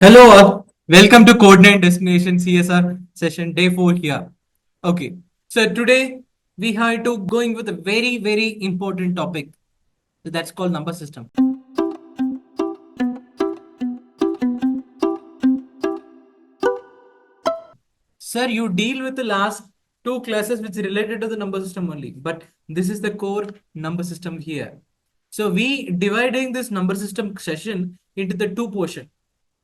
Hello all, welcome to Coordinate Destination CSR Session Day 4 here. Okay, so today we are to going with a very important topic that's called number system. Sir, you deal with the last two classes which is related to the number system only, but this is the core number system here. So we dividing this number system session into the two portion.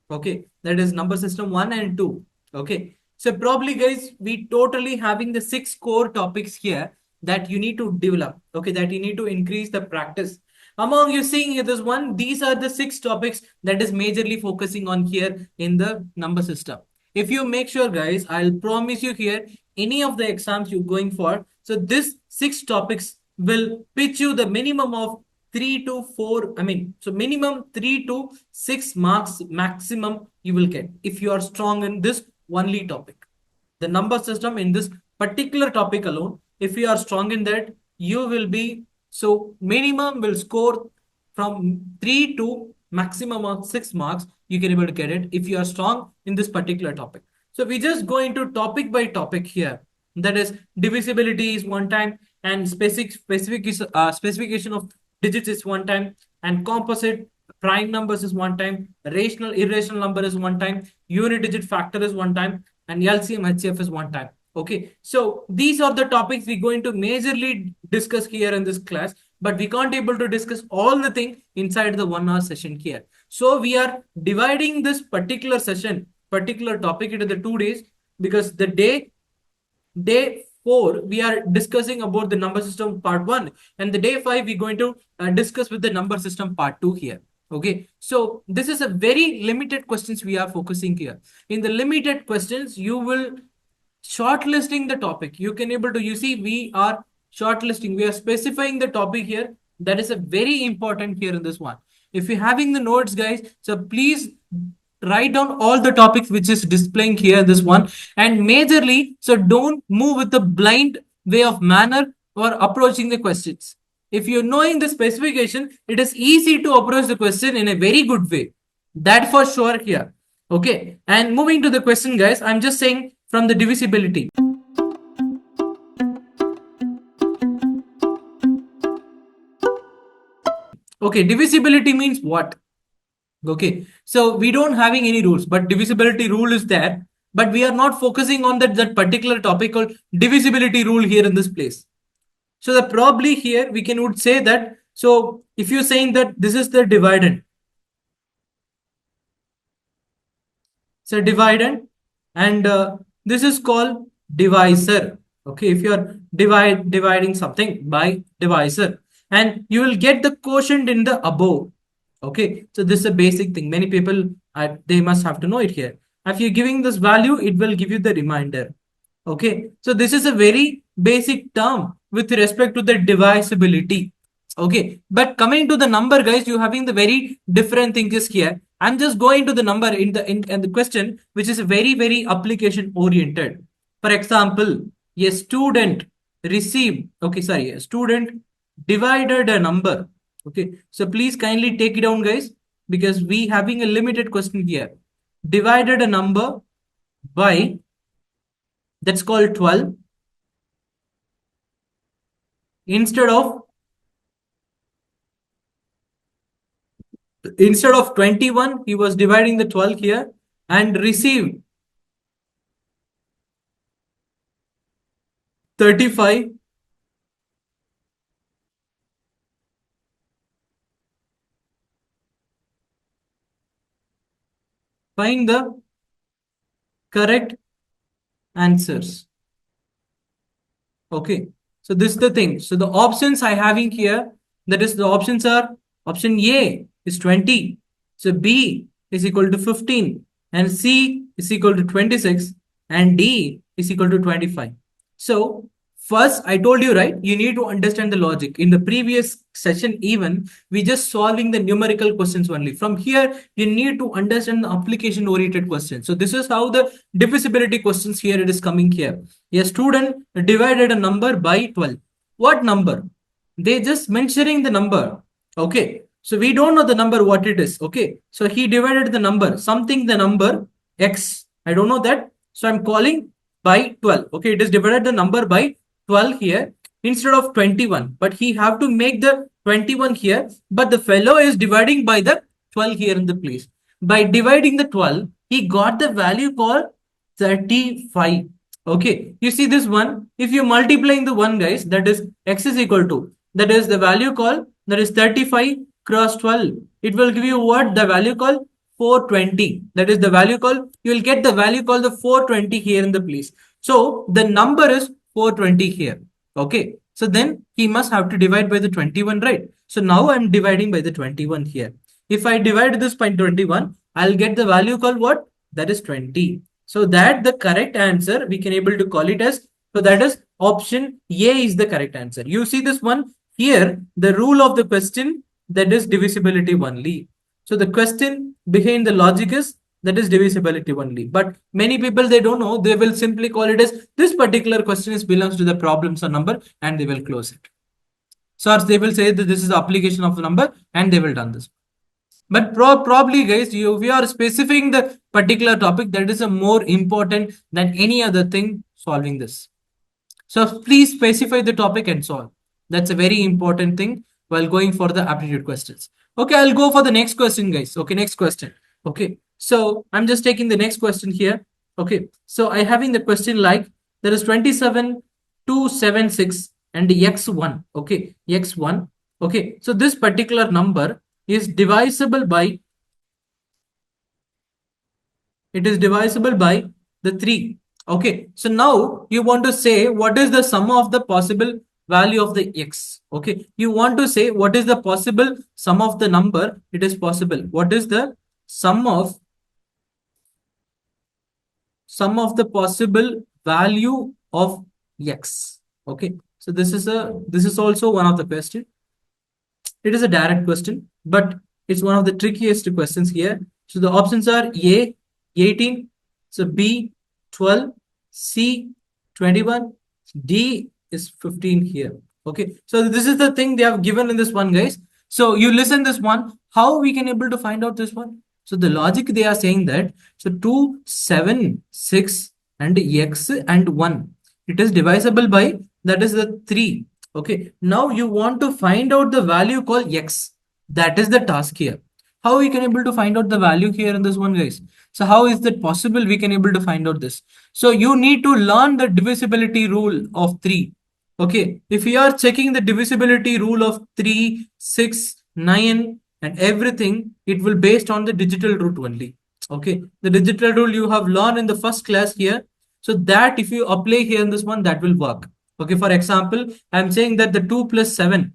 Okay, that is number system 1 and 2. Okay, so probably guys we totally having the 6 core topics here that you need to develop. Okay, that you need to increase the practice among you seeing here this one. These are the 6 topics that is majorly focusing on here in the number system. If you make sure guys, I'll promise you here any of the exams you're going for, so this 6 topics will pitch you the minimum of 3 to 4, so minimum 3 to 6 marks maximum you will get if you are strong in this only topic. The number system in this particular topic alone, if you are strong in that, you will be, so minimum will score from 3 to maximum of 6 marks you can able to get it if you are strong in this particular topic. So we just go into topic by topic here. That is divisibility is one time, and specification of digits is one time, and composite prime numbers is one time, rational irrational number is one time, unit digit factor is one time, and LCM HCF is one time. Okay, so these are the topics we're going to majorly discuss here in this class, but we can't able to discuss all the thing inside the 1 hour session here. So we are dividing this particular session, particular topic into the 2 days, because the day 4 we are discussing about the number system part 1, and the day 5 we're going to discuss with the number system part 2 here. Okay, so this is a very limited questions we are focusing here. In the limited questions you will shortlisting the topic. You can able to, you see we are shortlisting, we are specifying the topic here. That is a very important here in this one. If you're having the notes guys, so please write down all the topics which is displaying here this one, and majorly so don't move with the blind way of manner or approaching the questions. If you're knowing the specification, it is easy to approach the question in a very good way, that for sure here. Okay, and moving to the question guys, I'm just saying from the divisibility. Okay, divisibility means what? Okay, so we don't having any rules, but divisibility rule is there, but we are not focusing on that particular topic called divisibility rule here in this place. So the probably here we can would say that, so if you're saying that this is the dividend, so dividend, and this is called divisor. Okay, if you are dividing something by divisor, and you will get the quotient in the above. Okay, so this is a basic thing. Many people they must have to know it here. If you're giving this value, it will give you the reminder. Okay, so this is a very basic term with respect to the divisibility. Okay, but coming to the number, guys, you having the very different things here. I'm just going to the number in the question, which is very application oriented. For example, a student received. Okay, sorry, a student divided a number. Okay, so please kindly take it down, guys, because we having a limited question here. Divided a number by, that's called 12, instead of 21 he was dividing the 12 here, and received 35. Find the correct answers. Okay, so this is the thing. So the options I having here, that is the options are, option A is 20, so B is equal to 15, and C is equal to 26, and D is equal to 25. So first I told you, right, you need to understand the logic. In the previous session even, we just solving the numerical questions only. From here you need to understand the application oriented questions. So this is how the divisibility questions here it is coming here. A student divided a number by 12. What number? They just mentioning the number. Okay, So we don't know the number what it is. Okay. So he divided the number, something the number x. I don't know that. So I'm calling by 12. Okay. It is divided the number by 12 here instead of 21. But he have to make the 21 here. But the fellow is dividing by the 12 here in the place. By dividing the 12, he got the value called 35. Okay. You see this one. If you multiplying the one, guys, that is x is equal to, that is the value called, that is 35 cross 12. It will give you what? The value called 420. That is the value called, you will get the value called the 420 here in the place. So the number is 420 here. Okay. So then he must have to divide by the 21, right? So now I'm dividing by the 21 here. If I divide this by 21, I'll get the value called what? That is 20. So that the correct answer, we can able to call it as, so that is option A is the correct answer. You see this one here, the rule of the question, that is divisibility only. So the question behind the logic is, that is divisibility only. But many people, they don't know, they will simply call it as this particular question is belongs to the problems or number, and they will close it. So they will say that this is the application of the number, and they will done this. But probably, guys, we are specifying the particular topic, that is a more important than any other thing solving this. So please specify the topic and solve. That's a very important thing while going for the aptitude questions. Okay, I'll go for the next question, guys. Okay, next question. Okay, so I'm just taking the next question here. Okay, so I having the question like, there is 27,276 and x1. Okay, x1. Okay, so this particular number is divisible by, it is divisible by the 3. Okay, so now you want to say what is the sum of the possible value of the x. Okay, you want to say what is the possible sum of the number. It is possible. What is the sum of the possible value of x? Okay, so this is also one of the question. It is a direct question, but it's one of the trickiest questions here. So the options are A, 18, so B, 12, C, 21, D is 15 here. Okay, so this is the thing they have given in this one, guys. So you listen this one, how we can able to find out this one? So the logic they are saying that, so 2, 7, 6 and x and 1, it is divisible by, that is the 3. Okay, now you want to find out the value called x. That is the task here. How we can able to find out the value here in this one, guys? So how is that possible we can able to find out this? So you need to learn the divisibility rule of 3. Okay, if you are checking the divisibility rule of 3, 6, 9 and everything, it will based on the digital root only. Okay, the digital rule you have learned in the first class here. So that if you apply here in this one, that will work. Okay, for example, I'm saying that the 2 plus 7,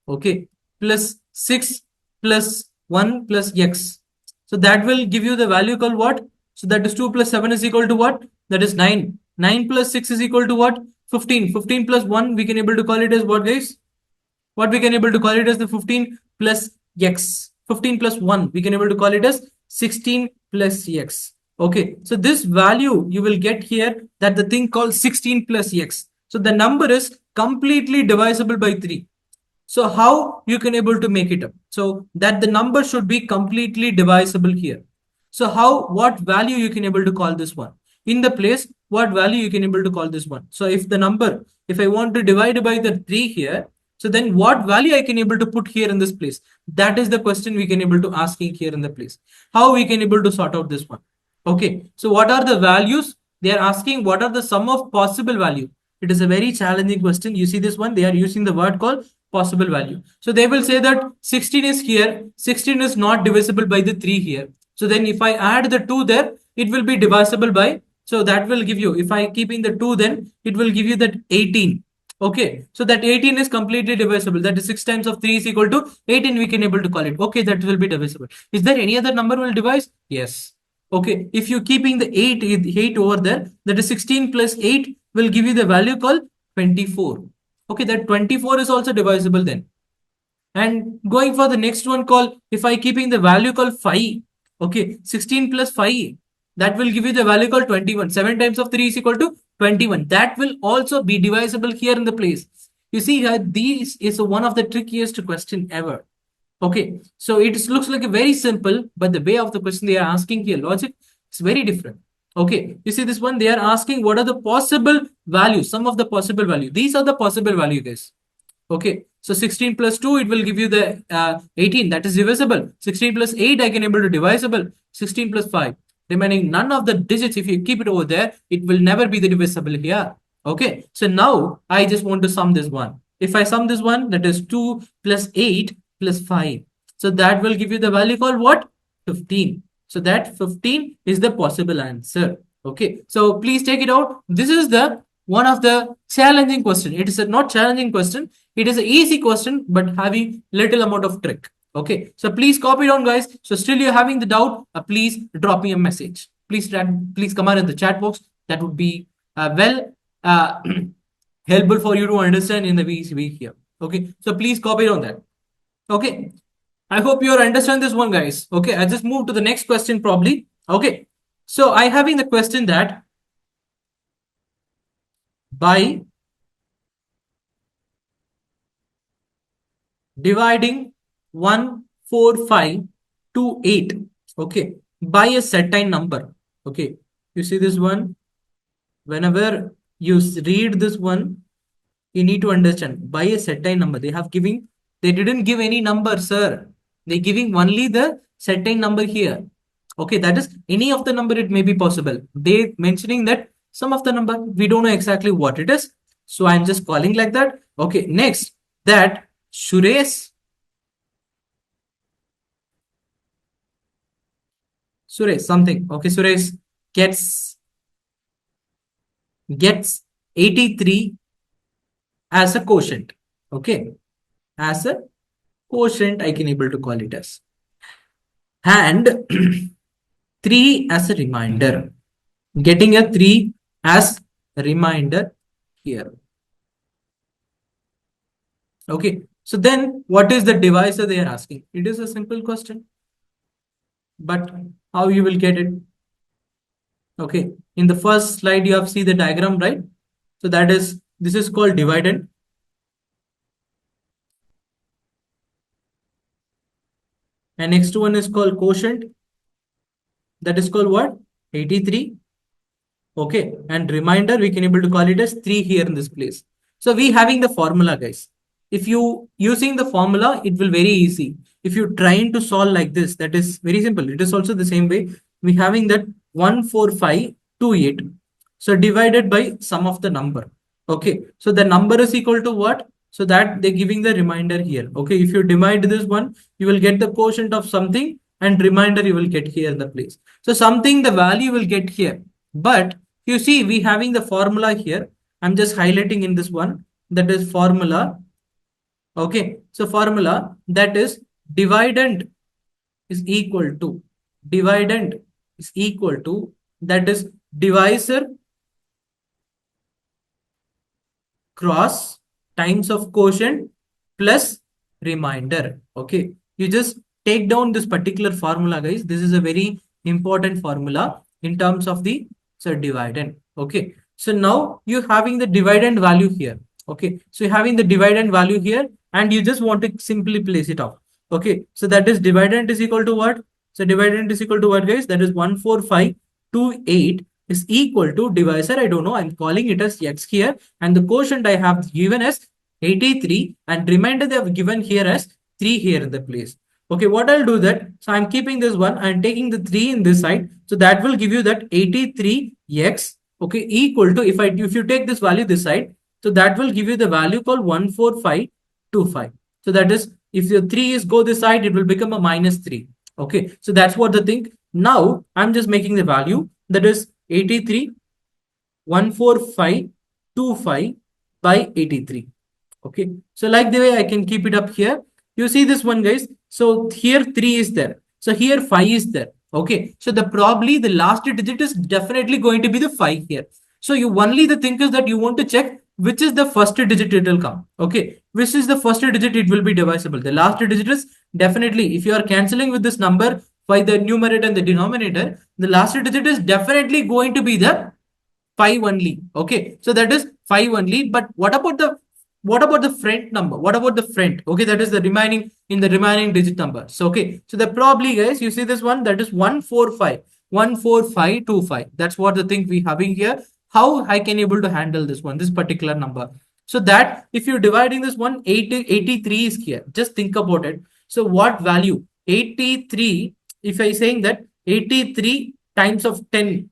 okay, plus 6 plus 1 plus x. So that will give you the value called what? So that is 2 plus 7 is equal to what? That is 9. 9 plus 6 is equal to what? 15. 15 plus 1, we can able to call it as what, guys? What we can able to call it as the 15 plus x. 15 plus 1, we can able to call it as 16 plus x. Okay, so this value you will get here, that the thing called 16 plus x. So the number is completely divisible by 3. So how you can able to make it up? So that the number should be completely divisible here. So how, what value you can able to call this one? In the place, what value you can able to call this one? So if the number, if I want to divide by the 3 here, so then what value I can able to put here in this place? That is the question we can able to asking here in the place. How we can able to sort out this one? Okay, so what are the values? They are asking what are the sum of possible value. It is a very challenging question. You see this one, they are using the word called possible value. So they will say that 16 is here, 16 is not divisible by the 3 here. So then if I add the 2 there, it will be divisible by, so that will give you, if I keep in the 2 then, it will give you that 18. Okay, so that 18 is completely divisible. That is 6 times of 3 is equal to 18, we can able to call it. Okay, that will be divisible. Is there any other number will divide? Yes. Okay, if you keeping the 8 over there, that is 16 plus 8 will give you the value called 24. Okay, that 24 is also divisible then. And going for the next one called, if I keeping the value called 5, okay, 16 plus 5, that will give you the value called 21. 7 times of 3 is equal to 21. That will also be divisible here in the place. You see, this is one of the trickiest question ever. Okay, so it looks like a very simple, but the way of the question they are asking here, logic is very different. Okay, you see this one, they are asking what are the possible values, some of the possible value. These are the possible value, guys. Okay, so 16 plus 2, it will give you the 18, that is divisible. 16 plus 8, I can able to divisible. 16 plus 5, remaining none of the digits, if you keep it over there, it will never be the divisible here. Okay, so now I just want to sum this one. If I sum this one, that is 2 plus 8 plus 5. So that will give you the value called what? 15. So that 15 is the possible answer. Okay, so please take it out. This is the one of the challenging question. It is a not challenging question. It is an easy question, but having little amount of trick. Okay, so please copy down, guys. So still you're having the doubt, please drop me a message. Please comment in the chat box. That would be uh, helpful for you to understand in the week here. Okay, so please copy on that. Okay, I hope you understand this one, guys. Okay, I just move to the next question probably. Okay, so I having the question that by dividing 1, 4, 5 to 8, okay, by a certain number. Okay, you see this one. Whenever you read this one, you need to understand by a certain number. They didn't give any number, sir. They giving only the certain number here. Okay, that is any of the number, it may be possible. They mentioning that some of the number, we don't know exactly what it is. So I'm just calling like that. Okay, next, that Suresh something. Okay, Suresh gets gets 83 as a quotient. Okay, as a quotient, I can able to call it as. And 3 as a reminder. Getting a 3 as a reminder here. Okay, so then what is the divisor they are asking? It is a simple question, but how you will get it? Okay, in the first slide you have see the diagram, right? So this is called dividend. And next one is called quotient. That is called what? 83. Okay, and reminder we can able to call it as 3 here in this place. So we having the formula, guys. If you using the formula, it will very easy. If you trying to solve like this, that is very simple. It is also the same way. We having that 14528. So divided by sum of the number. Okay, so the number is equal to what? So that they're giving the reminder here. Okay, if you divide this one, you will get the quotient of something, and reminder you will get here in the place. So something the value will get here. But you see, we having the formula here. I'm just highlighting in this one. That is formula. Okay, so formula that is dividend is equal to dividend is equal to that is divisor cross times of quotient plus reminder. Okay, you just take down this particular formula, guys. This is a very important formula in terms of the dividend. Okay, so now you're having the dividend value here. Okay, so you're having the dividend value here, and you just want to simply place it off. Okay, so that is dividend is equal to what? So dividend is equal to what, guys? That is 14528 is equal to divisor. I don't know. I'm calling it as x here, and the quotient I have given as 83, and remainder they have given here as 3 here in the place. Okay, what I'll do that. So I'm keeping this one. I'm taking the 3 in this side. So that will give you that 83x. Okay, equal to if you take this value this side, so that will give you the value called 14525. So that is if your 3 is go this side, it will become a minus 3. Okay, so that's what the thing. Now I'm just making the value that is 83 14525 by 83. Okay, so like the way I can keep it up here. You see this one, guys. So here 3 is there. So here 5 is there. Okay, so probably the last digit is definitely going to be the 5 here. So you only the thing is that you want to check which is the first digit it will come. Okay, which is the first digit, it will be divisible. The last digit is definitely, if you are cancelling with this number by the numerator and the denominator, the last digit is definitely going to be the 5 only. Okay, so that is 5 only. But what about the what about the front number? What about the front? Okay, that is the remaining in the remaining digit number. So okay, so the probably guys, you see this one, that is 145, 14525. That's what the thing we having here. How I can able to handle this one, this particular number. So that if you're dividing this one, 83 is here. Just think about it. So what value? 83, if I saying that 83 times of 10,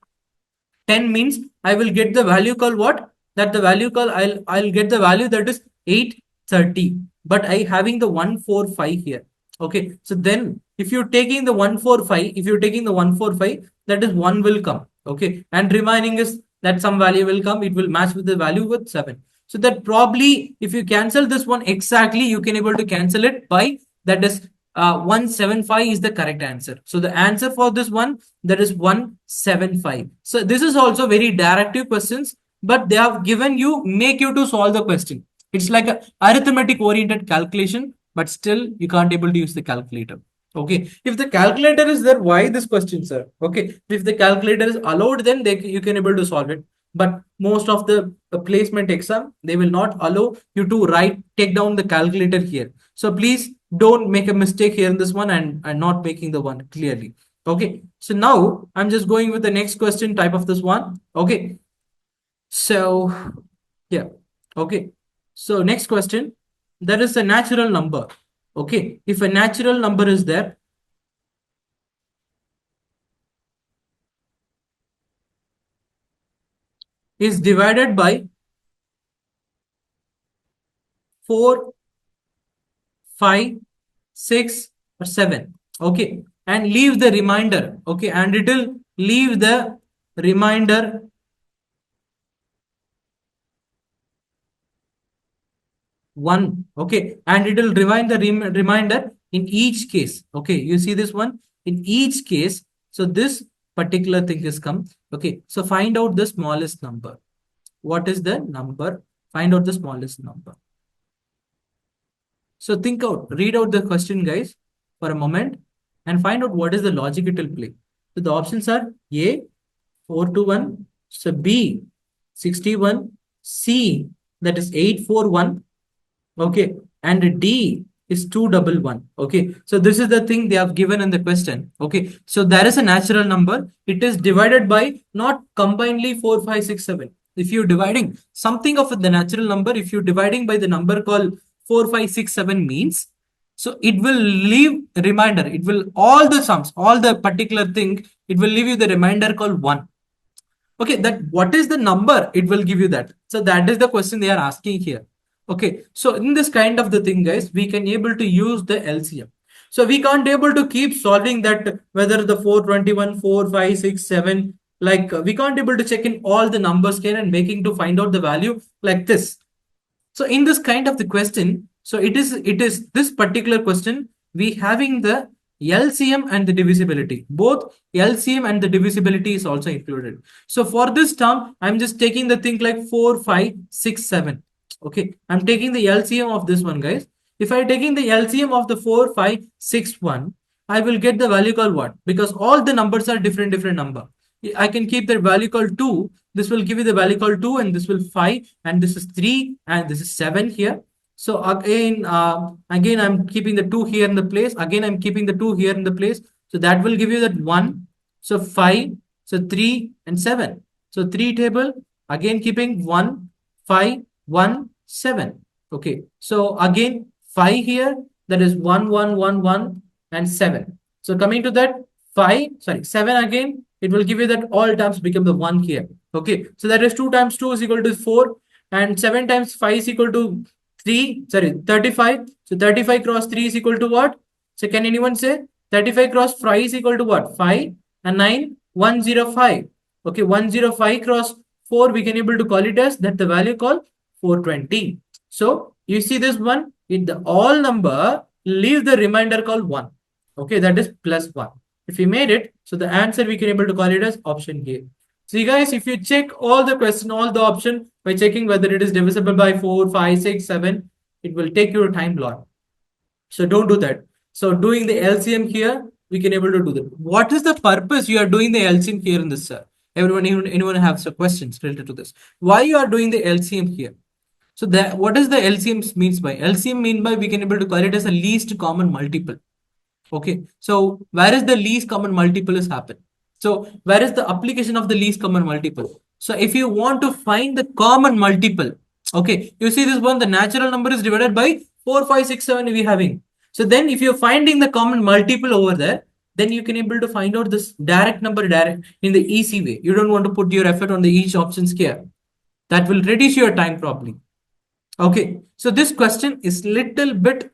10 means I will get the value called what? That the value call I'll get the value that is 830. But I having the 145 here. Okay. So then if you're taking the 145, if you're taking the 145, that is 1 will come. Okay. And remaining is that some value will come. It will match with the value with 7. So that probably if you cancel this one exactly, you can able to cancel it by that is 175 is the correct answer. So the answer for this one, that is 175. So this is also very directive questions, but they have given you, make you to solve the question. It's like a arithmetic oriented calculation, but still you can't able to use the calculator. Okay, if the calculator is there, why this question, sir? Okay, if the calculator is allowed, then you can able to solve it. But most of the placement exam, they will not allow you to take down the calculator here. So please don't make a mistake here in this one and not making the one clearly. Okay, so now I'm just going with the next question type of this one. Okay, so yeah, okay, so next question, that is a natural number. Okay, if a natural number is there, is divided by 4, 5, 6 or 7. Okay, and leave the remainder. Okay, and it will leave the remainder 1. Okay, and it will remind the reminder in each case. Okay, you see this one in each case. So this particular thing is come. Okay, so find out the smallest number. What is the number? Find out the smallest number. So think out, read out the question, guys, for a moment and find out what is the logic it will play. So the options are A, 421, so B, 61, C, that is 841, okay, and D is 211. Okay, so this is the thing they have given in the question. Okay, so there is a natural number. It is divided by not combinedly 4, 5, 6, 7. If you're dividing something of the natural number, if you're dividing by the number called 4, 5, 6, 7 means, so it will leave a reminder. It will all the sums, all the particular thing, it will leave you the reminder called 1. Okay, that what is the number? It will give you that. So that is the question they are asking here. Okay, so in this kind of the thing, guys, we can able to use the LCM. So we can't able to keep solving that whether the 421, 4, 5, 6, 7, like we can't able to check in all the numbers here and making to find out the value like this. So in this kind of the question, so it is this particular question, we having the LCM and the divisibility. Both LCM and the divisibility is also included. So for this term, I'm just taking the thing like 4, 5, 6, 7. Okay, I'm taking the LCM of this one, guys. If I taking the LCM of the 4, 5, 6, 1, I will get the value called what? Because all the numbers are different number. I can keep the value called 2. This will give you the value called 2, and this will 5, and this is 3, and this is 7 here. So again, I'm keeping the 2 here in the place. Again, I'm keeping the 2 here in the place. So that will give you that 1. So 5, so 3 and 7. So 3 table, again keeping 1, 5, 1, 7. Okay. So again, 5 here, that is 1, 1, 1, 1 and 7. So coming to that 7 again, it will give you that all terms become the 1 here. Okay, so that is 2 times 2 is equal to 4, and 7 times 5 is equal to 35. So 35 cross 3 is equal to what? So can anyone say 35 cross 5 is equal to what? 5 and 9, 105. Okay, 105 cross 4, we can able to call it as that the value called 420. So you see this one, if the all number leave the remainder called 1. Okay, that is plus 1. If we made it, so the answer we can able to call it as option A. See guys, if you check all the question, all the option by checking whether it is divisible by 4, 5, 6, 7, it will take your time lot. So don't do that. So doing the LCM here, we can able to do that. What is the purpose you are doing the LCM here in this, sir? Anyone have some questions related to this? Why you are doing the LCM here? So that what is the LCM means by? LCM mean by we can able to call it as a least common multiple. Okay, so where is the least common multiple is happen? So where is the application of the least common multiple? So if you want to find the common multiple, okay, you see this one, the natural number is divided by 4, 5, 6, 7 we having. So then if you're finding the common multiple over there, then you can able to find out this direct number direct in the easy way. You don't want to put your effort on the each options here. That will reduce your time probably. Okay, so this question is little bit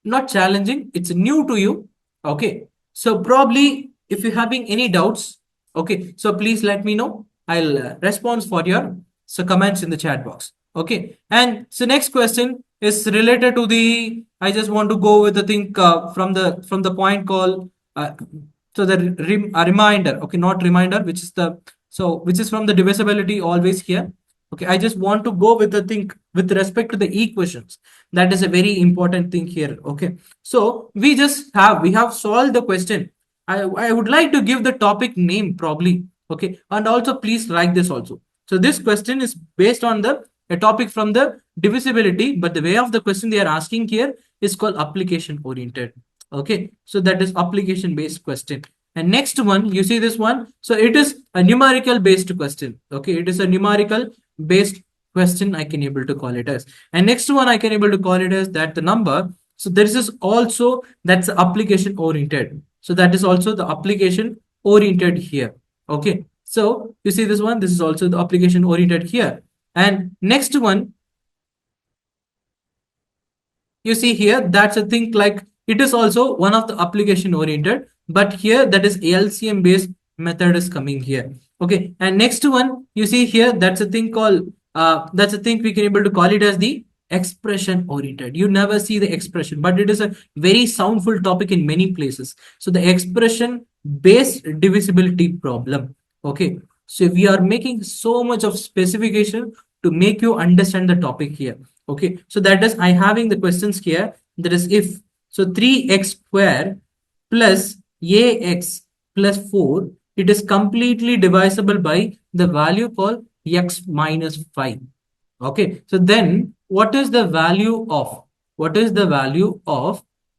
not challenging, it's new to you. Okay, so probably if you're having any doubts, okay, so please let me know. I'll respond for your so comments in the chat box. Okay, and so next question is related to the, I just want to go with the thing from the point called so the a reminder, okay, not reminder, which is the, so which is from the divisibility always here. Okay, I just want to go with the thing with respect to the equations. That is a very important thing here. Okay, so we have solved the question. I would like to give the topic name probably. Okay, and also please write this also. So this question is based on the a topic from the divisibility, but the way of the question they are asking here is called application oriented. Okay, so that is application based question. And next one, you see this one. So it is a numerical based question. Okay, it is a numerical based question I can able to call it as. And next one I can able to call it as that the number. So this is also that's application oriented. So that is also the application oriented here. Okay, so you see this one. This is also the application oriented here. And next one, you see here, that's a thing like it is also one of the application oriented, but here that is LCM based method is coming here. Okay, and next one you see here, that's a thing called that's a thing we can able to call it as the expression oriented. You never see the expression, but it is a very soundful topic in many places. So the expression based divisibility problem. Okay, so we are making so much of specification to make you understand the topic here. Okay, so that is I having the questions here. That is if so 3x square plus ax plus 4, it is completely divisible by the value called x minus 5. Okay, so then what is the value of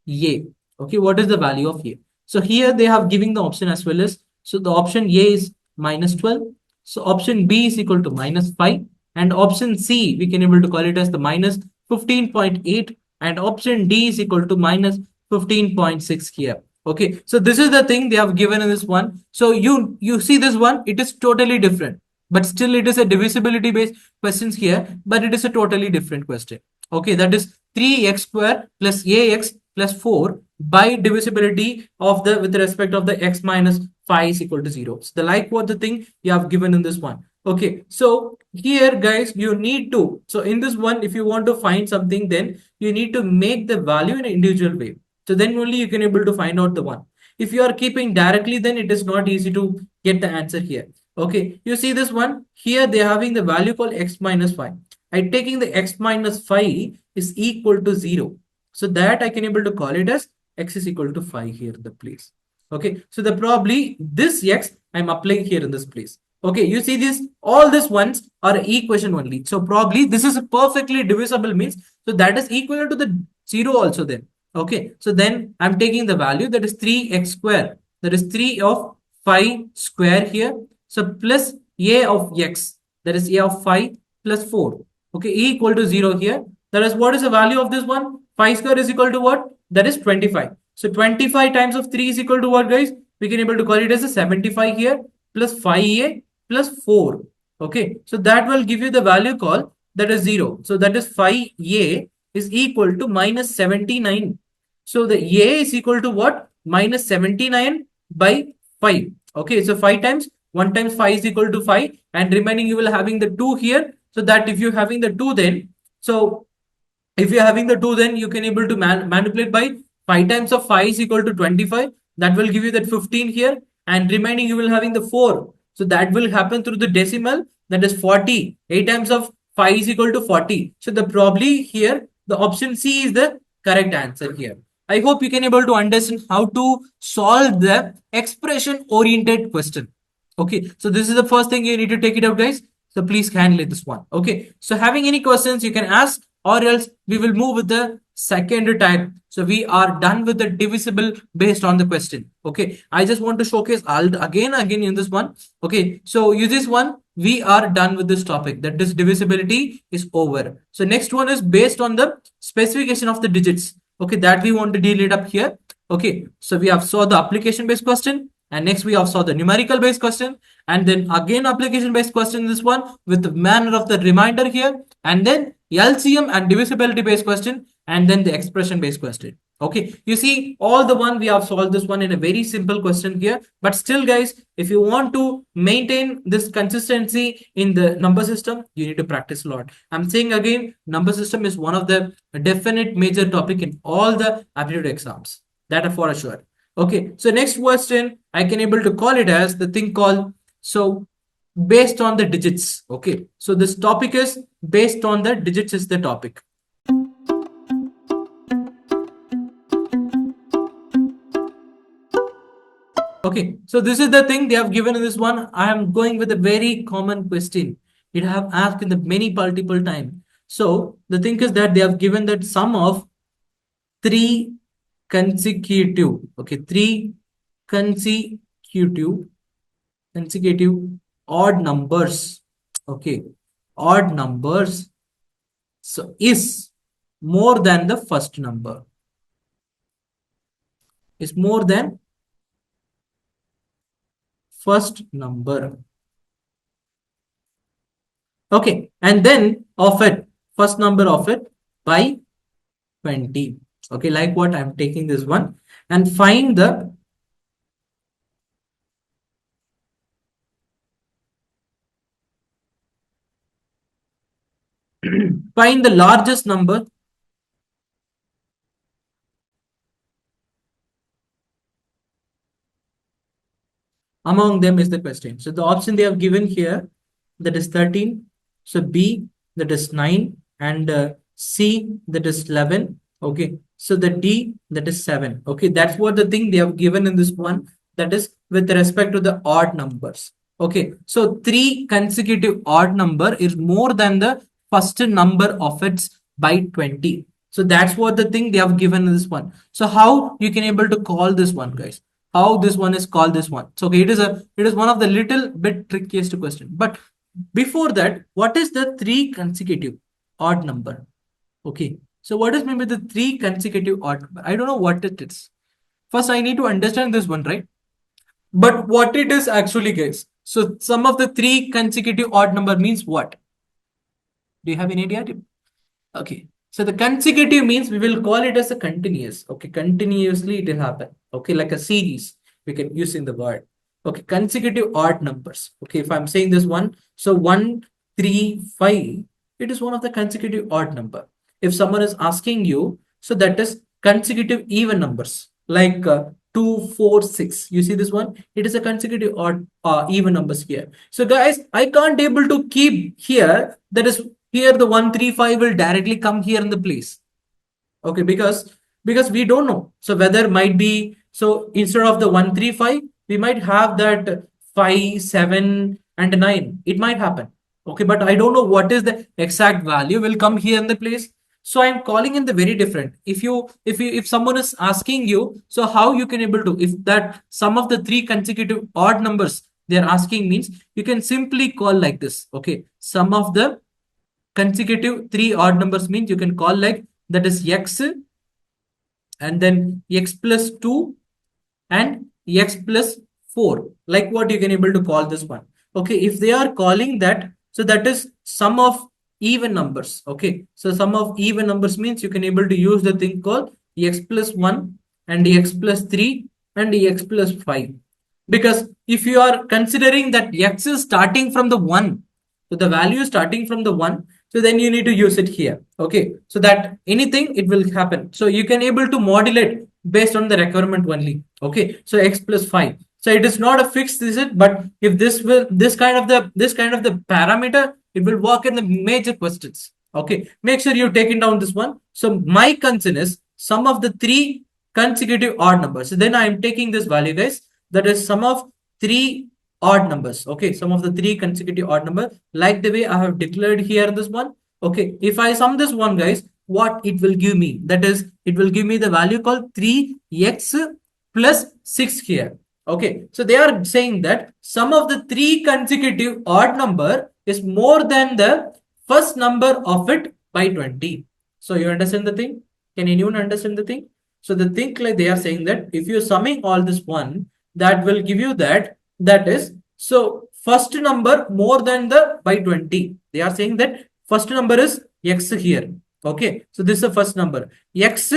a? Okay, what is the value of a? So here they have given the option as well as, so the option a is minus 12. So option b is equal to minus 5, and option c we can able to call it as the minus 15.8, and option d is equal to minus 15.6 here. Okay, so this is the thing they have given in this one. So you see this one, it is totally different, but still it is a divisibility based questions here, but it is a totally different question. Okay, that is 3x square plus ax plus 4 by divisibility of the with respect of the x minus 5 is equal to 0. So the like what the thing you have given in this one. Okay, so here guys you need to, so in this one if you want to find something, then you need to make the value in an individual way. So then only you can able to find out the one. If you are keeping directly, then it is not easy to get the answer here. Okay, you see this one here, they are having the value called x minus 5. I taking the x minus 5 is equal to 0. So that I can able to call it as x is equal to 5 here in the place. Okay, so the probably this x I'm applying here in this place. Okay, you see this, all these ones are equation only. So probably this is a perfectly divisible means, so that is equal to the 0 also then. Okay, so then I'm taking the value that is 3x square, that is 3 of 5 square here. So plus a of x, that is a of 5 plus 4. Okay, equal to 0 here. That is what is the value of this one? 5 square is equal to what? That is 25. So 25 times of 3 is equal to what, guys? We can able to call it as a 75 here plus 5a plus 4. Okay, so that will give you the value called that is 0. So that is 5a is equal to minus 79. So the a is equal to what? Minus 79 by 5. Okay, so 5 times 1 times 5 is equal to 5, and remaining you will having the 2 here. So that if you're having the 2, then so if you're having the 2, then you can able to manipulate by 5 times of 5 is equal to 25. That will give you that 15 here, and remaining you will having the 4. So that will happen through the decimal, that is 40. 8 times of 5 is equal to 40. So the probably here the option C is the correct answer here. I hope you can able to understand how to solve the expression oriented question. Okay, so this is the first thing you need to take it out, guys. So please handle this one. Okay. So having any questions, you can ask, or else we will move with the second type. So we are done with the divisible based on the question. Okay. I just want to showcase again in this one. Okay. So use this one. We are done with this topic. That is divisibility is over. So next one is based on the specification of the digits. Okay. That we want to deal it up here. Okay. So we have saw the application based question. And next we have saw the numerical based question, and then again application based question, this one with the manner of the reminder here, and then LCM and divisibility based question, and then the expression based question. Okay, you see all the one we have solved this one in a very simple question here, but still guys, if you want to maintain this consistency in the number system, you need to practice a lot. I'm saying again, number system is one of the definite major topic in all the aptitude exams, that are for sure. Okay, so next question, I can able to call it as the thing called, so based on the digits. Okay, so this topic is based on the digits is the topic. Okay, so this is the thing they have given in this one. I am going with a very common question. It have asked in the many multiple time. So the thing is that they have given that sum of three consecutive, okay, three consecutive odd numbers, okay, odd numbers, so is more than the first number, is more than first number. Okay, and then of it, first number of it by 20. Okay, like what I'm taking this one, and find the find the largest number among them is the question. So the option they have given here, that is 13. So B, that is 9, and C, that is 11. Okay, so the D, that is 7. Okay, that's what the thing they have given in this one, that is with respect to the odd numbers. Okay, so three consecutive odd number is more than the first number of its by 20. So that's what the thing they have given in this one. So how you can able to call this one, guys? How this one is called this one? So okay, it is one of the little bit trickiest question. But before that, what is the three consecutive odd number? Okay, so what is maybe the three consecutive odd number? I don't know what it is. First, I need to understand this one, right? But what it is actually, guys? So sum of the three consecutive odd number means what? Do you have any idea? Okay. So the consecutive means we will call it as a continuous. Okay. Continuously it will happen. Okay. Like a series. We can use in the word. Okay. Consecutive odd numbers. Okay. If I'm saying this one, so 1, 3, 5, it is one of the consecutive odd number. If someone is asking you, so that is consecutive even numbers like 2, 4, 6. You see this one? It is a consecutive odd even numbers here. So guys, I can't able to keep here. That is here the 135 will directly come here in the place. Okay, because we don't know. So whether might be, so instead of the 135, we might have that 5, 7, and 9. It might happen. Okay, but I don't know what is the exact value will come here in the place. So I'm calling in the very different. If someone is asking you, so how you can able to, if that sum of the three consecutive odd numbers they're asking means, you can simply call like this. Okay, sum of the consecutive three odd numbers means you can call like that is x, and then x plus 2 and x plus 4, like what you can able to call this one. Okay, if they are calling that, so that is sum of even numbers. Okay, so sum of even numbers means you can able to use the thing called x plus 1 and x plus 3 and x plus 5, because if you are considering that x is starting from the 1, so the value is starting from the 1, so then you need to use it here. Okay, so that anything it will happen, so you can able to modulate based on the requirement only. Okay, so x plus 5, so it is not a fixed digit, but if this kind of the parameter, it will work in the major questions. Okay, make sure you take it down this one. So my concern is sum of the three consecutive odd numbers. So then I am taking this value, guys, that is sum of three odd numbers. Okay, some of the three consecutive odd number, like the way I have declared here in this one. Okay, if I sum this one, guys, what it will give me? That is, it will give me the value called 3x plus 6 here. Okay, so they are saying that sum of the three consecutive odd number is more than the first number of it by 20. So you understand the thing? Can anyone understand the thing? So the thing, like they are saying that if you're summing all this one, that will give you that is, so first number more than the by 20. They are saying that first number is x here. Okay, so this is the first number, x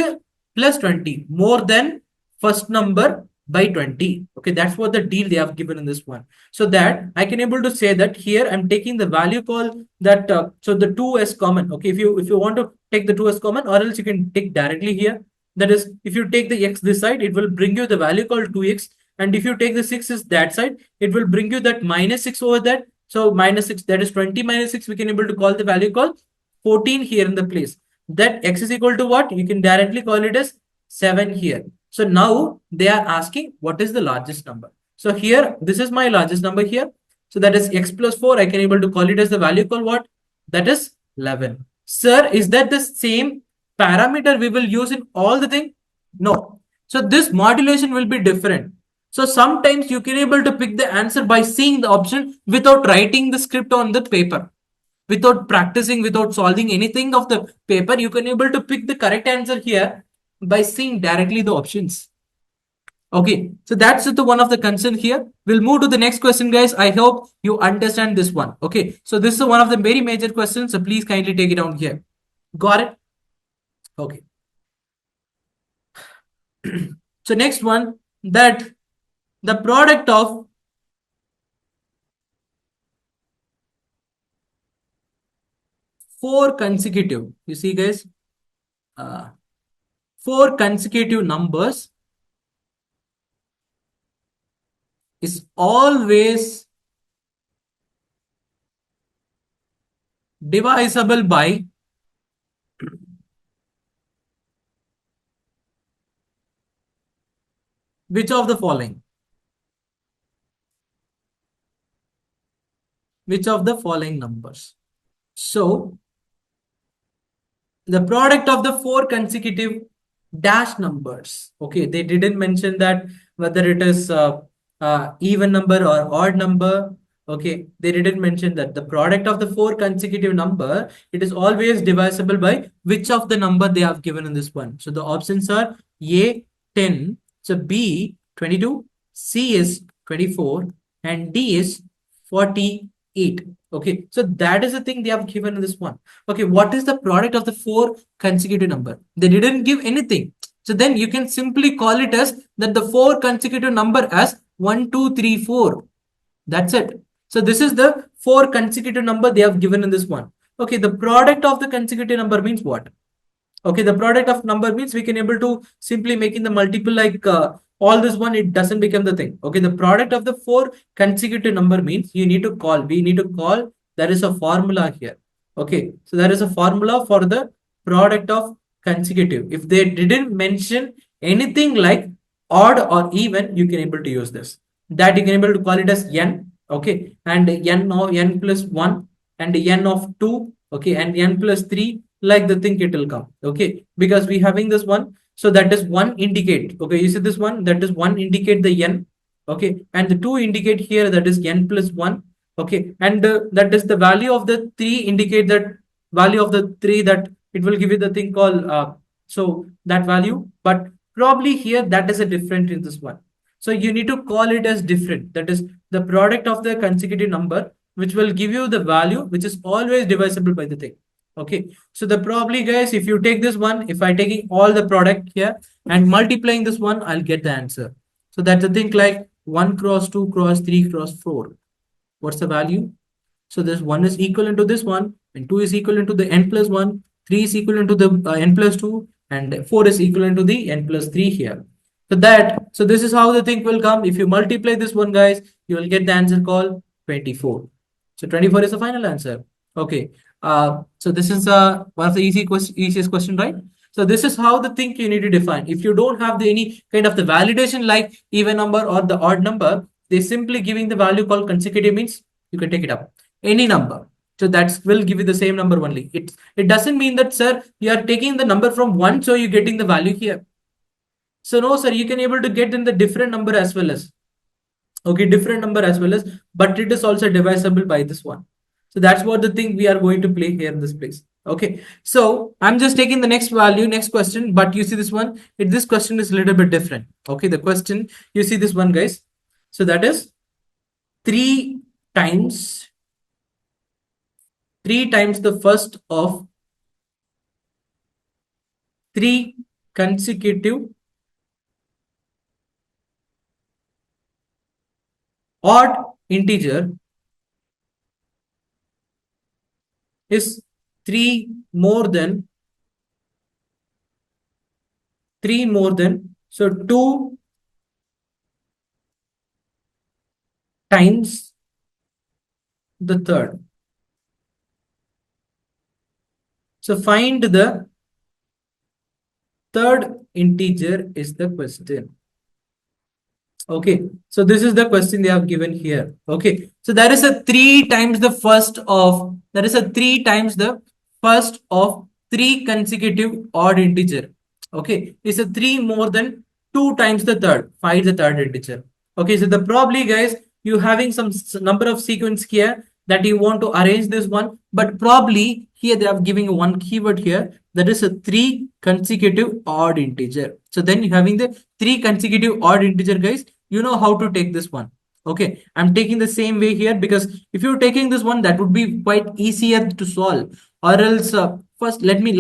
plus 20 more than first number by 20. Okay, that's what the deal they have given in this one. So that I can able to say that here I'm taking the value call that so the 2 as common. Okay, if you want to take the 2 as common, or else you can take directly here. That is, if you take the x this side, it will bring you the value called 2x, and if you take the 6 is that side, it will bring you that minus 6 over that. So minus 6, that is 20 minus 6, we can able to call the value called 14 here in the place. That x is equal to what? You can directly call it as 7 here. So now they are asking what is the largest number. So here, this is my largest number here. So that is x plus 4. I can able to call it as the value called what? That is 11. Sir, is that the same parameter we will use in all the thing? No. So this modulation will be different. So sometimes you can able to pick the answer by seeing the option without writing the script on the paper. Without practicing, without solving anything of the paper, you can able to pick the correct answer here by seeing directly the options. Okay, so that's the one of the concern here. We'll move to the next question, guys. I hope you understand this one. Okay, so this is one of the very major questions. So please kindly take it down here. Got it? Okay. So next one, that the product of four consecutive, you see, guys, four consecutive numbers is always divisible by which of the following? Which of the following numbers? So the product of the four consecutive dash numbers. Okay, they didn't mention that whether it is even number or odd number. Okay, they didn't mention that the product of the four consecutive number, it is always divisible by which of the number they have given in this one. So the options are A 10, so B 22, C is 24, and D is 48. Okay, so that is the thing they have given in this one. Okay, what is the product of the four consecutive number? They didn't give anything. So then you can simply call it as that the four consecutive number as 1, 2, 3, 4. That's it. So this is the four consecutive number they have given in this one. Okay, the product of the consecutive number means what? Okay, the product of number means we can able to simply making the multiple like all this one, it doesn't become the thing. Okay, the product of the four consecutive number means we need to call, there is a formula here. Okay, so there is a formula for the product of consecutive. If they didn't mention anything like odd or even, you can able to use this. That you can able to call it as n. Okay, and n of n plus 1 and n of 2. Okay, and n plus 3, like the thing it will come. Okay, because we having this one, so that is 1 indicate. Okay, you see this one, that is 1 indicate the n. Okay, and the 2 indicate here, that is n plus 1. Okay, and that is the value of the 3 indicate that value of the 3, that it will give you the thing called so that value, but probably here that is a different in this one. So you need to call it as different, that is the product of the consecutive number, which will give you the value which is always divisible by the thing. Okay, so the probably, guys, if you take this one, if I taking all the product here and multiplying this one, I'll get the answer. So that's the thing like 1 cross 2 cross 3 cross 4. What's the value? So this 1 is equivalent to this one, and 2 is equivalent to the n plus 1, 3 is equivalent to the n plus 2, and 4 is equivalent to the n plus 3 here. So this is how the thing will come. If you multiply this one, guys, you will get the answer called 24. So 24 is the final answer. Okay. So this is one of the easiest question, right? So this is how the thing you need to define. If you don't have any kind of the validation like even number or the odd number, They simply giving the value called consecutive means you can take it up any number. So that will give you the same number only. It doesn't mean that, sir, you are taking the number from one, so you're getting the value here. So no, sir, you can able to get in the different number as well as, okay, different number as well as, but it is also divisible by this one. So that's what the thing we are going to play here in this place. Okay, so I'm just taking the next value, next question, but you see this one, this question is a little bit different. Okay, the question, you see this one, guys. So that is 3 times 3 times the first of 3 consecutive odd integer is 3 more than 3 more than, so 2 times the third. So find the third integer is the question. Okay, so this is the question they have given here. Okay, so there is a 3 times the first of, there is a 3 times the first of 3 consecutive odd integer. Okay, it's a 3 more than 2 times the third. Find the third integer. Okay, so the probably, guys, you having some number of sequence here that you want to arrange this one, but probably here they are giving one keyword here, that is a 3 consecutive odd integer. So then you having the 3 consecutive odd integer, guys, you know how to take this one. Okay, I'm taking the same way here, because if you're taking this one, that would be quite easier to solve. Or else, first let me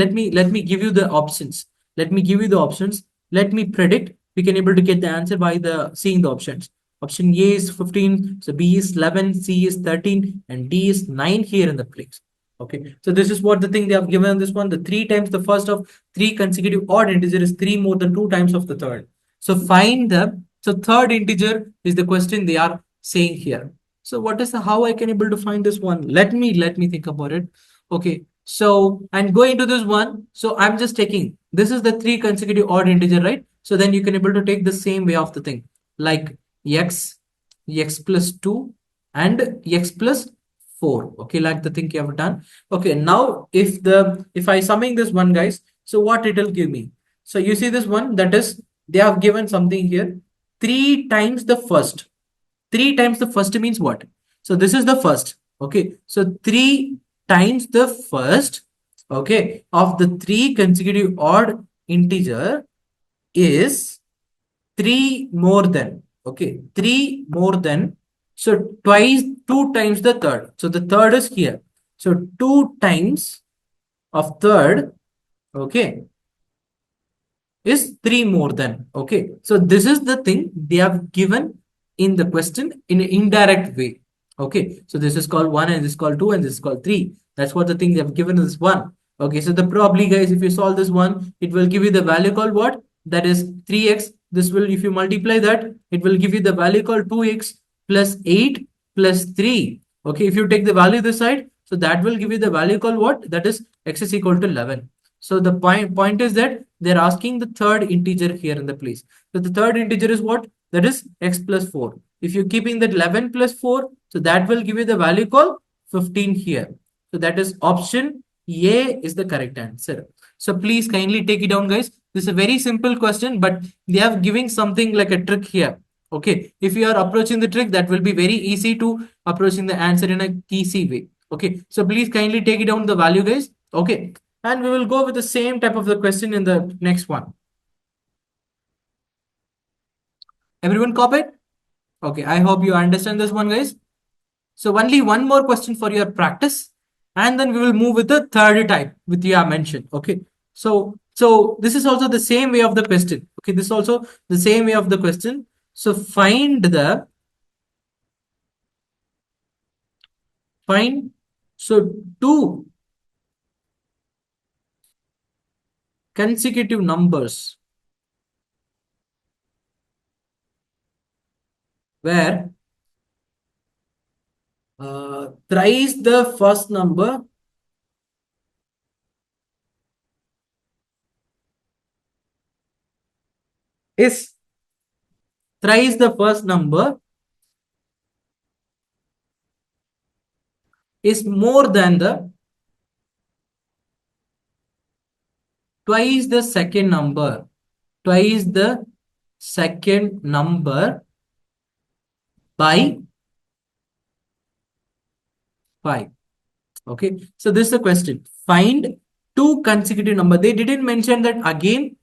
give you the options. Let me give you the options. Let me predict. We can able to get the answer by the seeing the options. Option A is 15, so B is 11, C is 13, and D is 9 here in the place. Okay, so this is what the thing they have given on this one. The 3 times the first of 3 consecutive odd integer is 3 more than 2 times of the third. So find the, so third integer is the question they are saying here. So what is the, how I can able to find this one? Let me think about it. Okay, so I'm going to this one. So I'm just taking, this is the 3 consecutive odd integer, right? So then you can able to take the same way of the thing, like x, x plus 2, and x plus 4. Okay, like the thing you have done. Okay, now if I summing this one, guys, so what it will give me? So you see this one, that is they have given something here, 3 times the first. 3 times the first means what? So this is the first. Okay, so 3 times the first, okay, of the 3 consecutive odd integer is 3 more than, okay, 3 more than, so twice, 2 times the third. So the third is here. So 2 times of third, okay, is 3 more than. Okay, so this is the thing they have given in the question in an indirect way. Okay, so this is called 1, and this is called 2, and this is called 3. That's what the thing they have given is 1. Okay, so the probably, guys, if you solve this one, it will give you the value called what? That is 3x. This will, if you multiply that, it will give you the value called 2x plus 8 plus 3. Okay, if you take the value this side, so that will give you the value called what? That is x is equal to 11. So the point is that they're asking the third integer here in the place. So the third integer is what? That is x plus 4. If you're keeping that 11 plus 4, so that will give you the value called 15 here. So that is option A is the correct answer. So please kindly take it down, guys. This is a very simple question, but they have giving something like a trick here. Okay, if you are approaching the trick, that will be very easy to approaching the answer in a easy way. Okay, so please kindly take it down the value, guys. Okay, and we will go with the same type of the question in the next one. Everyone copied? Okay, I hope you understand this one, guys. So only one more question for your practice, and then we will move with the third type with you have mentioned. Okay, so this is also the same way of the question. Okay, this is also the same way of the question. So find so two consecutive numbers where thrice the first number is thrice the first number is more than the twice the second number, twice the second number by 5. Okay, so this is the question. Find two consecutive number. They didn't mention that again.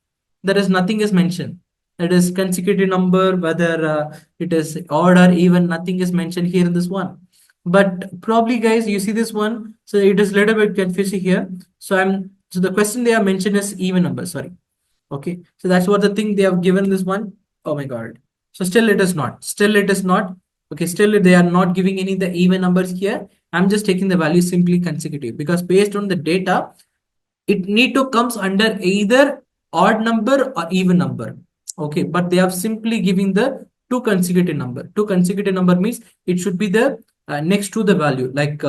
There is nothing is mentioned. It is consecutive number, whether it is odd or even, nothing is mentioned here in this one. But probably, guys, you see this one, so it is a little bit confusing here. So the question they have mentioned is even number. Sorry. Okay, so that's what the thing they have given this one. Oh my god. So still it is not. Still it is not. Okay, still they are not giving any the even numbers here. I'm just taking the value simply consecutive because based on the data, it need to comes under either odd number or even number. Okay, but they have simply giving the two consecutive number. Two consecutive number means it should be the next to the value, like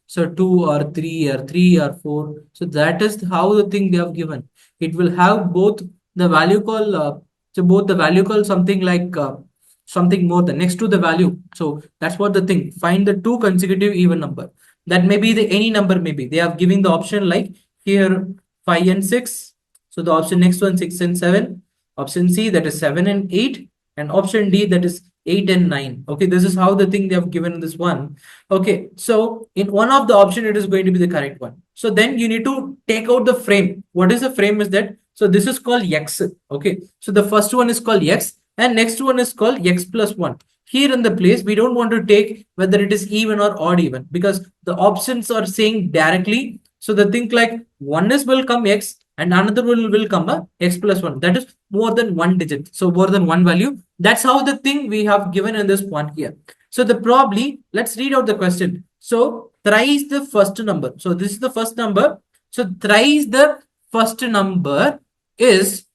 so 2 or 3 or 3 or 4. So that is how the thing they have given. It will have both the value call, so both the value call something like something more than next to the value. So that's what the thing. Find the two consecutive even number. That may be the any number, maybe they have giving the option like here 5 and 6. So the option next one 6 and 7. Option C, that is 7 and 8. And option D, that is 8 and 9. Okay, this is how the thing they have given in this one. Okay, so in one of the option, it is going to be the correct one. So then you need to take out the frame. What is the frame is that? So this is called X. Okay, so the first one is called X and next one is called X plus 1. Here in the place, we don't want to take whether it is even or odd even because the options are saying directly. So the thing like one is will come X and another will come a X plus 1. That is more than one digit. So more than one value. That's how the thing we have given in this one here. So the probably, let's read out the question. So thrice the first number. So this is the first number. So thrice the first number is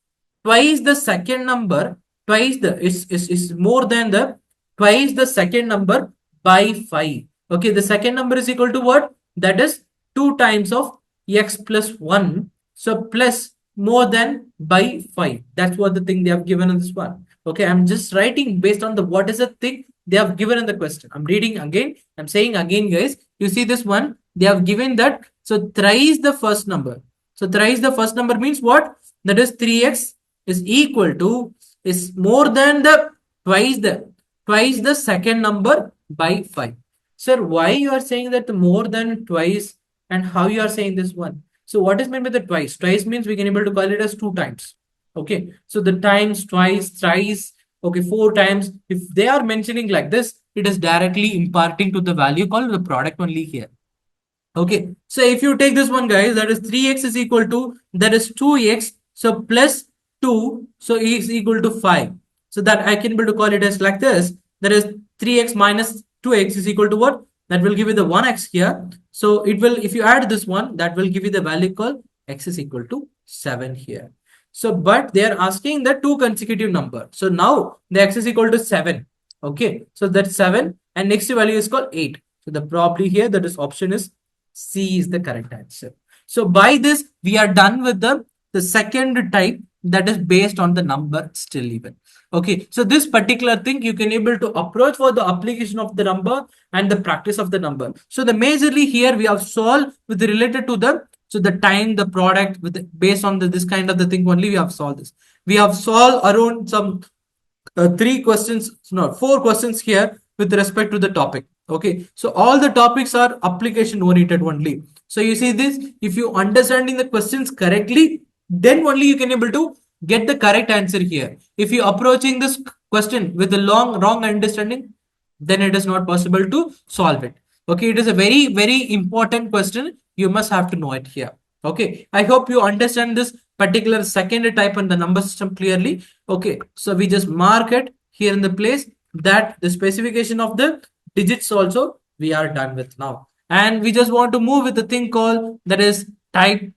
twice the second number, twice the is more than the twice the second number by 5. Okay, the second number is equal to what? That is 2 times of X plus 1. So plus more than by 5. That's what the thing they have given in this one. Okay, I'm just writing based on the what is the thing they have given in the question. I'm reading again. I'm saying again, guys. You see this one? They have given that. So thrice the first number. So thrice the first number means what? That is 3x is equal to is more than the twice the second number by 5. Sir, why you are saying that more than twice and how you are saying this one? So what is meant by the twice? Twice means we can able to call it as 2 times. Okay, so the times, twice, thrice, okay, 4 times. If they are mentioning like this, it is directly imparting to the value called the product only here. Okay, so if you take this one, guys, that is 3x is equal to, that is 2x, so plus 2, so is equal to 5. So that I can able to call it as like this, that is 3x minus 2x is equal to what? That will give you the 1x here. So it will, if you add this one, that will give you the value called x is equal to 7 here. So, but they are asking the two consecutive number. So now the x is equal to 7. Okay, so that's 7 and next value is called 8. So the probably here, that is option is C is the correct answer. So by this, we are done with the second type, that is based on the number still even. Okay, so this particular thing you can able to approach for the application of the number and the practice of the number. So the majorly here we have solved with related to the, so the time, the product with the, based on the, this kind of the thing only we have solved this. We have solved around some 3 questions, no, 4 questions here with respect to the topic. Okay, so all the topics are application oriented only. So you see this, if you understanding the questions correctly, then only you can able to get the correct answer here. If you approaching this question with a wrong understanding, then it is not possible to solve it. Okay, it is a very important question. You must have to know it here. Okay, I hope you understand this particular second type and the number system clearly. Okay, so we just mark it here in the place that the specification of the digits also we are done with now. And we just want to move with the thing called that is type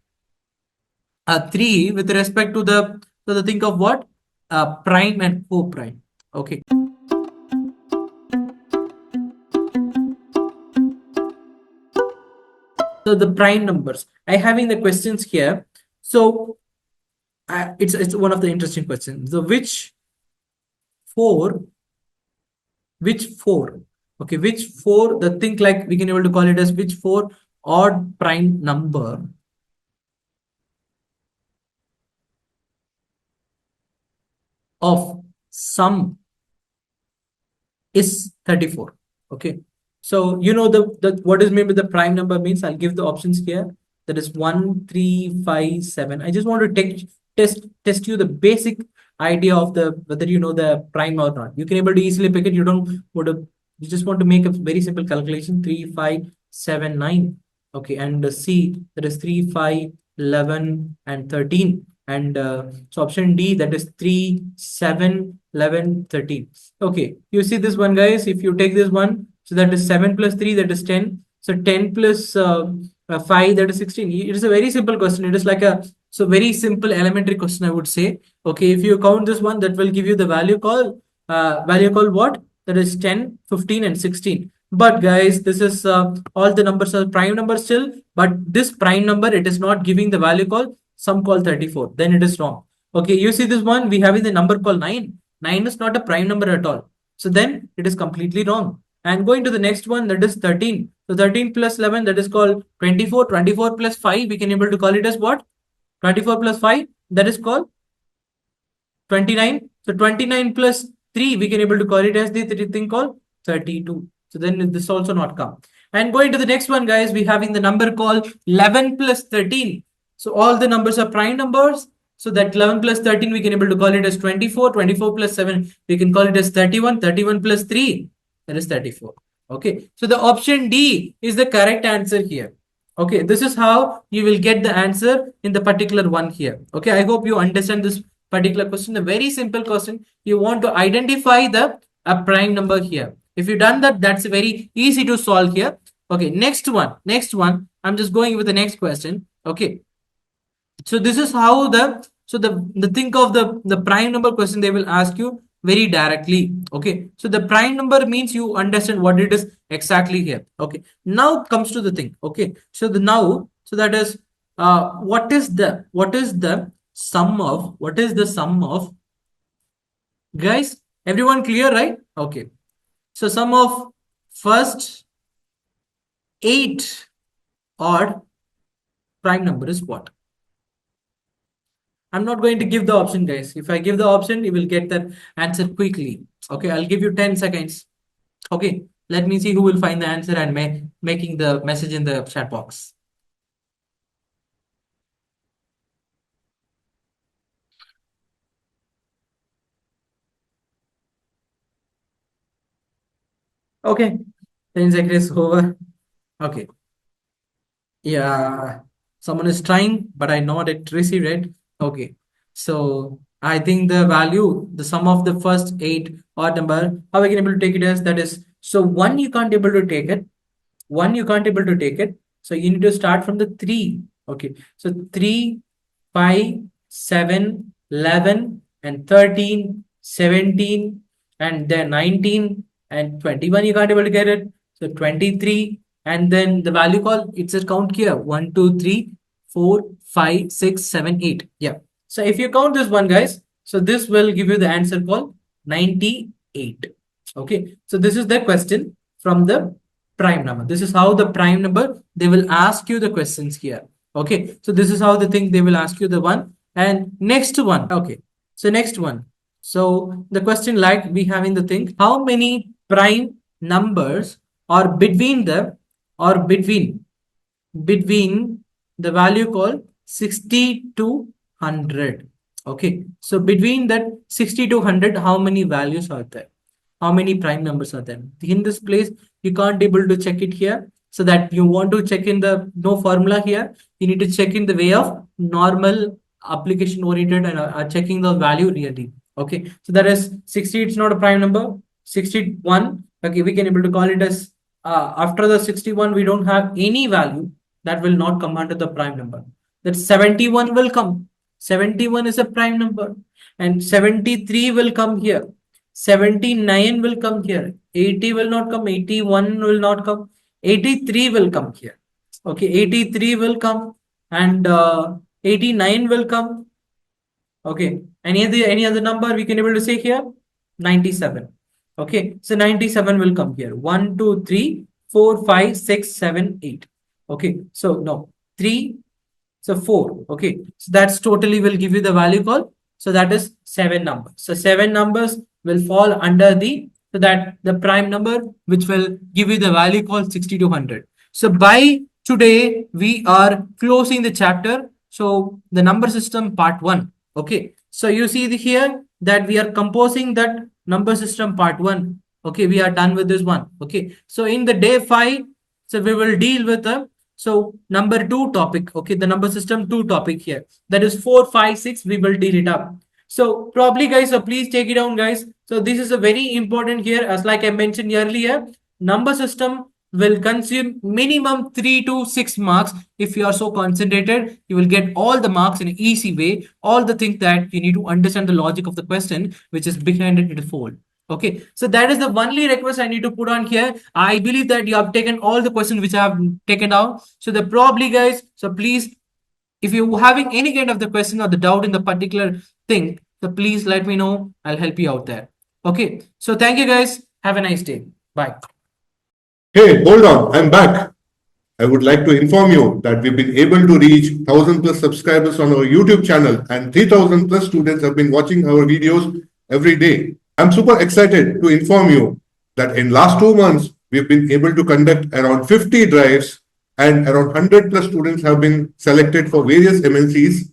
3 with respect to the thing of what? Prime and co-prime. Okay. So the prime numbers. I having the questions here. So it's one of the interesting questions. So which four Okay, which four, the thing like we can able to call it as which four odd prime number of sum is 34. Okay. So you know the what is maybe the prime number means. I'll give the options here. That is 1, 3, 5, 7. I just want to test you the basic idea of the whether you know the prime or not. You can able to easily pick it. You don't want to, you just want to make a very simple calculation. 3, 5, 7, 9. Okay, and C, that is 3, 5, 11, and 13. And so option D, that is 3, 7, 11, 13. Okay, you see this one, guys. If you take this one, so that is 7 plus 3, that is 10. So 10 plus 5, that is 16. It is a very simple question. It is like a so very simple elementary question, I would say. Okay, if you count this one, that will give you the value called what? That is 10, 15, and 16. But guys, this is all the numbers are prime numbers still. But this prime number, it is not giving the value called sum called 34. Then it is wrong. Okay, you see this one, we have in the number called 9. 9 is not a prime number at all. So then it is completely wrong. And going to the next one, that is 13. So 13 plus 11, that is called 24. 24 plus 5, we can able to call it as what? 24 plus 5, that is called 29. So 29 plus 3, we can able to call it as the thing called 32. So then this also not come. And going to the next one, guys, we having the number called 11 plus 13. So all the numbers are prime numbers. So that 11 plus 13, we can able to call it as 24. 24 plus 7, we can call it as 31. 31 plus 3, that is 34. Okay. So the option D is the correct answer here. Okay. This is how you will get the answer in the particular one here. Okay. I hope you understand this particular question. A very simple question. You want to identify the a prime number here. If you done that, that's very easy to solve here. Okay, next one. Next one. I'm just going with the next question. Okay. So this is how the think of the prime number question they will ask you very directly. Okay. So the prime number means you understand what it is exactly here. Okay. Now comes to the thing. Okay. So the now so that is what is the sum of guys, everyone clear, right? Okay. So sum of first 8 odd prime number is what? I'm not going to give the option, guys. If I give the option, you will get that answer quickly. Okay, I'll give you 10 seconds. Okay, let me see who will find the answer and making the message in the chat box. Okay, 10 seconds over. Okay, yeah, someone is trying, but I not it received it. Okay, so I think the value, the sum of the first 8 odd number, how we can able to take it as that is so one you can't able to take it. One you can't able to take it, so you need to start from the 3. Okay, so 3, 5, 7, 11, and 13, 17, and then 19 and 21 you can't able to get it, so 23. And then the value call, it's a count here, 1, 2, 3, 4, 5, 6, 7, 8. Yeah, so if you count this one, guys, so this will give you the answer called 98. Okay, so this is the question from the prime number. This is how the prime number, they will ask you the questions here. Okay, so this is how the thing they will ask you the one. And next one. Okay, so next one. So the question like we have in the thing, how many prime numbers are between the value called 60 to 100. Okay, so between that 60 to 100, how many values are there? How many prime numbers are there? In this place, you can't able to check it here. So that you want to check in the no formula here, you need to check in the way of normal application oriented and checking the value really. Okay, so that is 60, it's not a prime number. 61, okay, we can able to call it as after the 61 we don't have any value, that will not come under the prime number. That 71 will come. 71 is a prime number. And 73 will come here. 79 will come here. 80 will not come. 81 will not come. 83 will come here. Okay, 83 will come. And 89 will come. Okay, any other number we can able to say here? 97. Okay, so 97 will come here. 1, 2, 3, 4, 5, 6, 7, 8. Okay, so no, 3, so 4. Okay, so that's totally will give you the value call. So that is 7 numbers. So 7 numbers will fall under the, so that the prime number which will give you the value call 60 to 100. So by today we are closing the chapter. So the number system part 1. Okay, so you see here that we are composing that number system part 1. Okay, we are done with this one. Okay, so in the day 5, so we will deal with the, so number 2 topic. Okay, the number system 2 topic here, that is 4, 5, 6. We will deal it up. So probably guys, so please take it down guys. So this is a very important here, as like I mentioned earlier, number system will consume minimum 3 to 6 marks. If you are so concentrated, you will get all the marks in an easy way. All the things that you need to understand the logic of the question which is behind it in the fold. Okay, so that is the only request I need to put on here. I believe that you have taken all the questions which I have taken down. So the probably guys, so please, if you're having any kind of the question or the doubt in the particular thing, so please let me know. I'll help you out there. Okay, so thank you guys. Have a nice day. Bye. Hey, hold on, I'm back. I would like to inform you that we've been able to reach 1000 plus subscribers on our YouTube channel and 3000 plus students have been watching our videos every day. I'm super excited to inform you that in last 2 months, we've been able to conduct around 50 drives and around 100 plus students have been selected for various MNCs.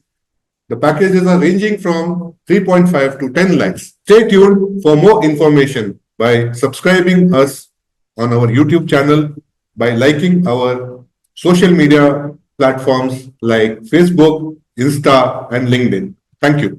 The packages are ranging from 3.5 to 10 lakhs. Stay tuned for more information by subscribing us on our YouTube channel, by liking our social media platforms like Facebook, Insta, and LinkedIn. Thank you.